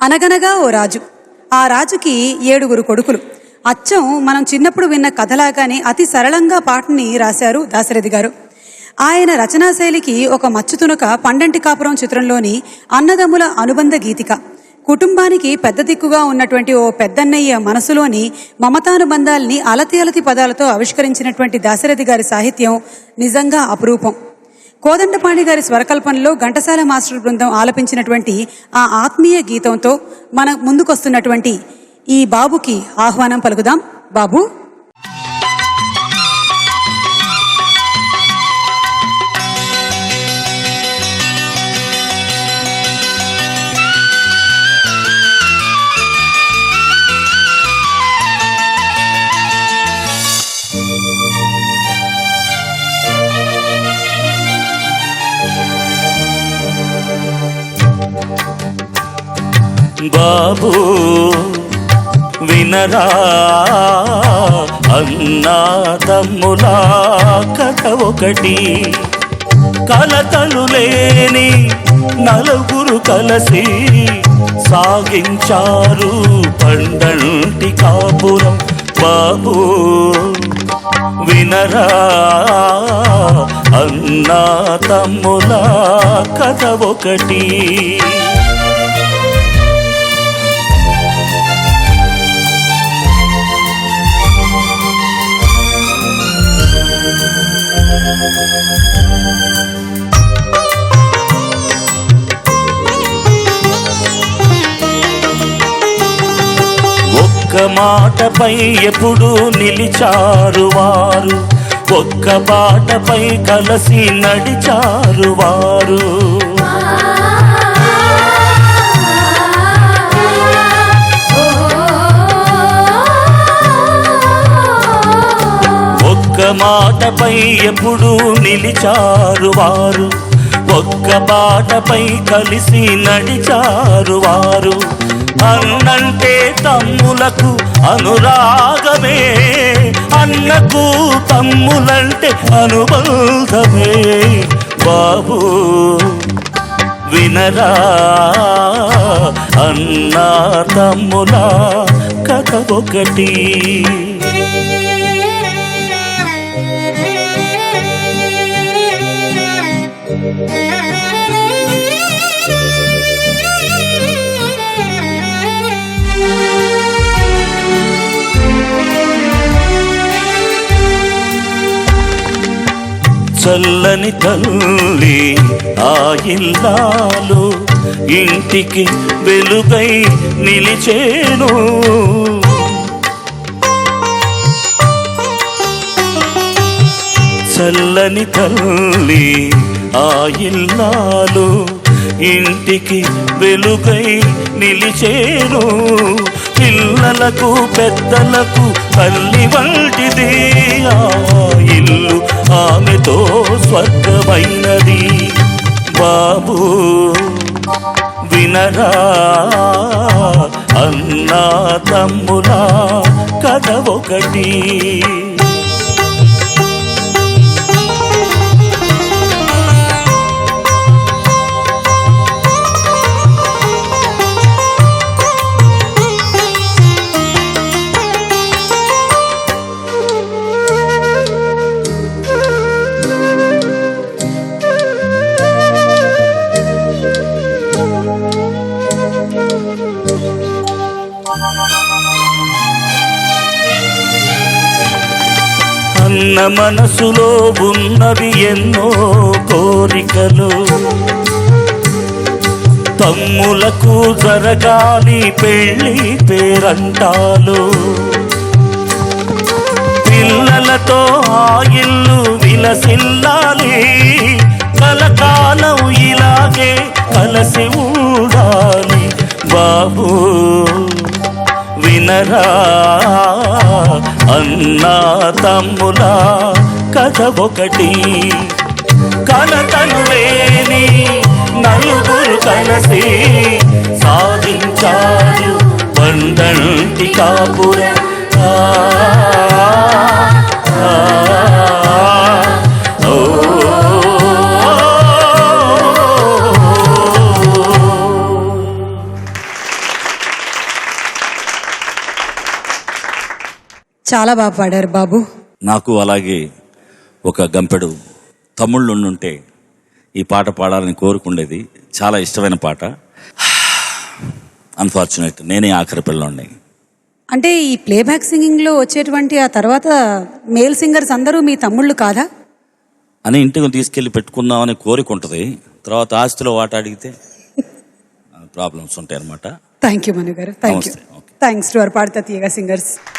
అనగనగా ఓ రాజు. ఆ రాజుకి 7 కొడుకులు. అచ్చం మనం చిన్నప్పుడు విన్న కథలాగానే అతి సరళంగా పాటని రాశారు దాశరథి గారు. ఆయన రచనాశైలికి ఒక మచ్చుతునక పండంటి కాపురం చిత్రంలోని అన్నదమ్ముల అనుబంధ గీతిక. కుటుంబానికి పెద్ద దిక్కుగా ఉన్నటువంటి ఓ పెద్దన్నయ్య మనసులోని మమతానుబంధాల్ని అలతి అలతి పదాలతో ఆవిష్కరించినటువంటి దాశరథి గారి సాహిత్యం నిజంగా అపురూపం. కోదండపాణి గారి స్వరకల్పనలో ఘంటసాల మాస్టర్ బృందం ఆలపించినటువంటి ఆ ఆత్మీయ గీతంతో మన ముందుకొస్తున్నటువంటి ఈ బాబుకి ఆహ్వానం పలుకుదాం. బాబు, బాబు వినరా అన్నా తమ్ముల కథ ఒకటి. కలతలు లేని నలుగురు కలిసి సాగించారు పండంటి కాపురం. బాబు వినరా అన్నా తమ్ముల కథ ఒకటి. ఒక్క మాటపై ఎప్పుడు నిలిచారు వారు, ఒక్క బాటపై కలిసి నడిచారు వారు. ఒక్క మాటపై ఎప్పుడు నిలిచారు వారు, ఒక్క బాటపై కలిసి నడిచారు వారు. అన్నంటే తమ్ములకు అనురాగమే, అన్నకు తమ్ములంటే అనుబంధమే. బాబు వినరా అన్నా తమ్ముల కథ ఒకటి. చల్లని తల్లి ఆ ఇల్లాలు ఇంటికి వెలుగై నిలిచేను. చల్లని తల్లి ఆ ఇల్లాలు ఇంటికి వెలుగై నిలిచేను. పిల్లలకు పెద్దలకు తల్లి వంటిది ఆ ఇల్లు, ఆమెతో స్వర్గమైనది. బాబు వినరా అన్నా తమ్ముల కథ ఒకటి. అన్న మనసులో ఉన్నవి ఎన్నో కోరికలు, తమ్ములకు జరగాలి పెళ్లి పేరంటాలు. పిల్లలతో ఆ ఇల్లు విలసిల్లాలి, కలకాలం ఇలాగే కలిసి ఉండాలి. బాబు వినరా అన్నా తమ్ముల కథ ఒకటి. కలతలు లేని నలుగురు కలిసి సాధించారు పండంటి కాపురం. చాలా బాగా పాడారు బాబు. నాకు అలాగే ఒక గంపెడు తమ్ముళ్ళు ఉండుంటే ఈ పాట పాడాలని కోరుకుండేది. చాలా ఇష్టమైన పాట. అన్ఫార్చునేట్ నేనే ఆఖరి పిల్లోడిని. అంటే ఈ ప్లేబ్యాక్ సింగింగ్లో వచ్చేటువంటి ఆ తర్వాత మేల్ సింగర్స్ అందరూ మీ తమ్ముళ్ళు కాదా? అని ఇంటికి తీసుకెళ్ళి పెట్టుకుందామని కోరిక ఉంటుంది. తర్వాత ఆస్తిలో వాట అడిగితే ప్రాబ్లమ్స్ ఉంటాయి అనమాట. థ్యాంక్ యూ మను గారు. Thank you. Thanks to our పాడతా తీయగా సింగర్స్.